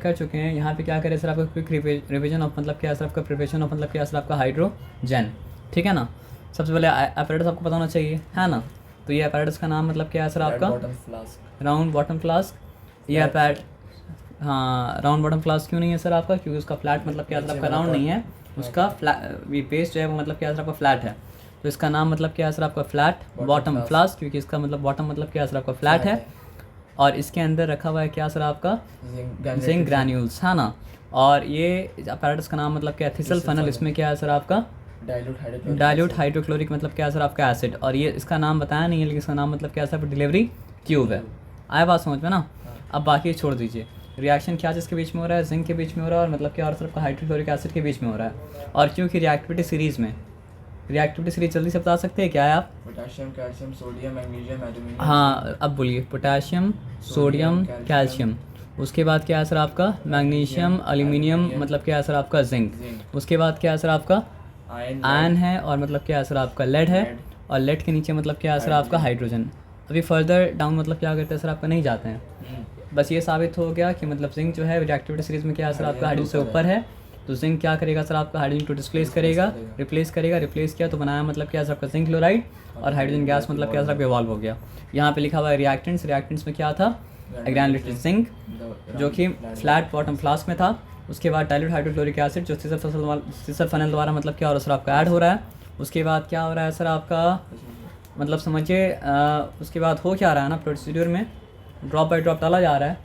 कर चुके हैं। यहाँ पे क्या करें सर, आपका क्विक रिवीजन ऑफ मतलब क्या है सर आपका प्रिपरेशन ऑफ मतलब क्या है सर आपका हाइड्रोजन, ठीक है ना। सबसे पहले अपैरेटस आपको पता होना चाहिए, है ना। तो ये अपैरेटस का नाम मतलब क्या है सर आपका, राउंड बॉटम फ्लास्क। ये हाँ राउंड बॉटम फ्लास्क क्यों नहीं है सर आपका, क्योंकि उसका फ्लैट मतलब क्या है सर आपका राउंड नहीं है, उसका ये बेस जो है वो मतलब क्या है सर आपका फ्लैट है। तो इसका नाम मतलब क्या है सर आपका फ्लैट बॉटम फ्लास्क, क्योंकि इसका मतलब बॉटम मतलब क्या है सर आपका फ्लैट है। और इसके अंदर रखा हुआ है क्या सर आपका, जिंक ग्रैन्यूल्स, है ना। और ये अपैरेटस का नाम मतलब क्या है, थिसल फनल। इसमें क्या है सर आपका, डाइल्यूट हाइड्रोक्लोरिक मतलब क्या है सर आपका एसिड। और ये इसका नाम बताया नहीं है, लेकिन इसका नाम मतलब क्या है सर डिलीवरी ट्यूब है। आया बात समझ में ना। अब बाकी छोड़ दीजिए, रिएक्शन क्या जिसके बीच में हो रहा है, जिंक के बीच में हो रहा है और मतलब क्या और सर आपका हाइड्रोक्लोरिक एसिड के बीच में हो रहा है। और क्योंकि रिएक्टिविटी सीरीज़ में, रिएक्टिविटी सीरीज जल्दी से बता सकते हैं क्या है आप, potassium, calcium, sodium, magnesium, aluminium. हाँ अब बोलिए, पोटेशियम, सोडियम, कैल्शियम, उसके बाद क्या है सर आपका मैग्नीशियम, एल्यूमिनियम मतलब क्या है सर आपका जिंक, उसके बाद क्या है सर आपका आयन है, और मतलब क्या है सर आपका लेड है, और लेड के नीचे मतलब क्या है सर आपका हाइड्रोजन। अभी फर्दर डाउन मतलब क्या करते हैं सर आपका नहीं जाते हैं। बस ये साबित हो गया कि मतलब जिंक जो है रिएक्टिविटी सीरीज में क्या है सर आपका हाइड्रोजन से ऊपर है। तो जिंक क्या करेगा सर आपका हाइड्रोजन को डिस्प्लेस करेगा, रिप्लेस किया तो बनाया मतलब क्या है सर आपका जिंक क्लोराइड, और हाइड्रोजन गैस मतलब क्या सर आपका इवॉल्व हो गया। यहाँ पे लिखा हुआ है रिएक्टेंट्स में क्या था, ग्रैनुलेटेड जिंक जो कि फ्लैट बॉटम फ्लास्क में था। उसके बाद डाइल्यूट हाइड्रोक्लोरिक एसिड जो सीसर फनल द्वारा मतलब क्या हो रहा है सर आपका ऐड हो रहा है। उसके बाद क्या हो रहा है सर आपका, मतलब समझिए उसके बाद हो क्या रहा है ना, प्रोसीड्यूर में ड्रॉप बाय ड्रॉप डाला जा रहा है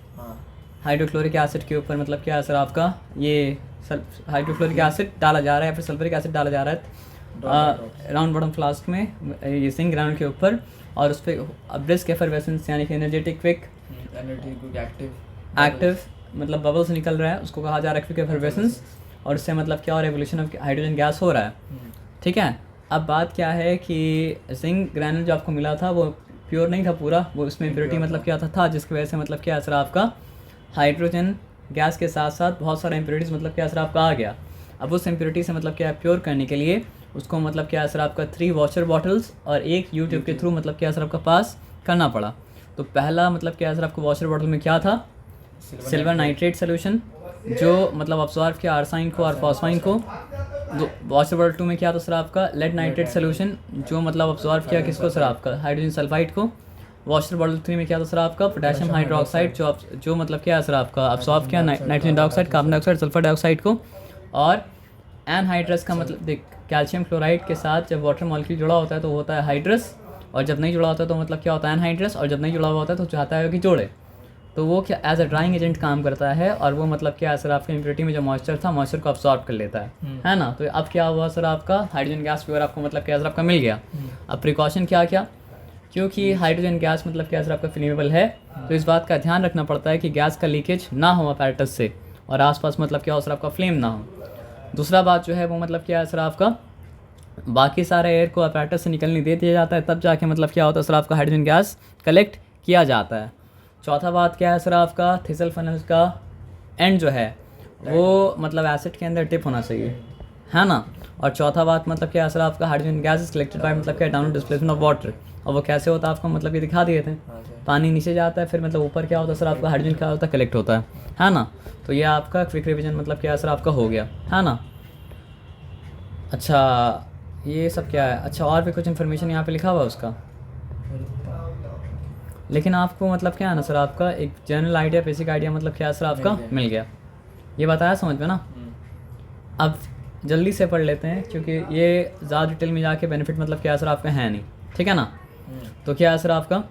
हाइड्रोक्लोरिक एसिड के ऊपर, मतलब क्या है सर आपका ये हाइड्रोक्लोरिक एसिड डाला जा रहा है या फिर सल्फ्यूरिक एसिड डाला जा रहा है राउंड बॉटम फ्लास्क में ये जिंक ग्राउंड के ऊपर। और उस पर ब्रिस्क एफरवेसेंस यानी कि एनर्जेटिक क्विक एक्टिव मतलब बबल्स निकल रहा है, उसको कहा जा रहा है क्विक एफरवेसेंस। और उससे मतलब क्या और एवोल्यूशन ऑफ हाइड्रोजन गैस हो रहा है, ठीक है। अब बात क्या है कि जिंक ग्रैनुल जो आपको मिला था वो प्योर नहीं था पूरा, वो उसमें इम्प्योरिटी मतलब क्या था जिसकी वजह से मतलब क्या असर आपका हाइड्रोजन गैस के साथ साथ बहुत सारे इम्प्योरिटीज़ मतलब क्या असर आपका आ गया। अब उस इम्प्योरिटी से मतलब क्या प्योर करने के लिए उसको मतलब क्या असर आपका 3 वॉशर बॉटल्स और एक यूट्यूब के थ्रू मतलब क्या असर आपका पास करना पड़ा। तो पहला मतलब क्या असर आपको वॉशर बॉटल में क्या था, सिल्वर नाइट्रेट सोल्यूशन जो मतलब अब्सॉर्ब किया आर्साइन को और फॉस्फाइन को। वॉशर बॉटल 2 में क्या था सर आपका लेड नाइट्रेट सोल्यूशन जो मतलब अब्सॉर्ब किया किसको सर आपका हाइड्रोजन सल्फाइड को। वॉशर बॉटल 3 में क्या था सर आपका पोटेशियम हाइड्रोक्साइड जो मतलब क्या है सर आपका अब्सॉर्ब किया nitrogen dioxide, carbon dioxide, sulphur dioxide को। और एनहाइड्रस का मतलब देख कैल्शियम क्लोराइड के साथ जब वाटर मॉलिक्यूल जुड़ा होता है तो होता है हाइड्रस, और जब नहीं जुड़ा होता है तो मतलब क्या होता है एनहाइड्रस, और जब नहीं जुड़ा हुआ होता है तो चाहता है कि जोड़े। तो वो क्या एज अ ड्राइंग एजेंट काम करता है, और वो मतलब क्या सर आपके इम्प्योरिटी में जो मॉइस्चर था मॉइस्चर को अब्सॉर्ब कर लेता है ना। तो अब क्या हुआ सर आपका हाइड्रोजन गैस प्योर आपको मतलब क्या सर आपका मिल गया। अब प्रिकॉशन क्या क्या, क्योंकि हाइड्रोजन गैस मतलब क्या सर आपका फ्लेमेबल है, तो इस बात का ध्यान रखना पड़ता है कि गैस का लीकेज ना हो अपैरेटस से, और आसपास मतलब क्या हो सर आपका फ्लेम ना हो। दूसरा बात जो है वो मतलब क्या है सर आपका बाकी सारे एयर को अपैरेटस से निकलने दे दिया जाता है, तब जाके मतलब क्या होता है सर आपका हाइड्रोजन गैस कलेक्ट किया जाता है। चौथा बात क्या है सर आपका थिसल फनल का एंड जो है वो मतलब एसिड के अंदर टिप होना चाहिए, है ना। और चौथा बात मतलब क्या है सर आपका hydrogen gas is collected by मतलब क्या डाउन डिस्प्लेसमेंट ऑफ वाटर। और वो कैसे होता है आपको मतलब ये दिखा दिए थे, पानी नीचे जाता है फिर मतलब ऊपर क्या होता है सर आपका हाइड्रोजन क्या होता है कलेक्ट होता है ना। तो ये आपका क्विक रिविजन मतलब क्या सर आपका हो गया, है ना। अच्छा ये सब क्या है, अच्छा और भी कुछ इन्फॉर्मेशन यहाँ पे लिखा हुआ है उसका, लेकिन आपको मतलब क्या है ना सर आपका एक जनरल आइडिया बेसिक आइडिया मतलब क्या सर आपका मिल गया, ये बताया समझ में ना। अब जल्दी से पढ़ लेते हैं क्योंकि ये ज़्यादा डिटेल में जाके बेनिफिट मतलब क्या सर आपका है नहीं, ठीक है ना। तो क्या है सर आपका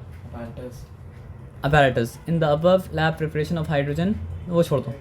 apparatus in the above lab preparation of hydrogen, वो छोड़ दो।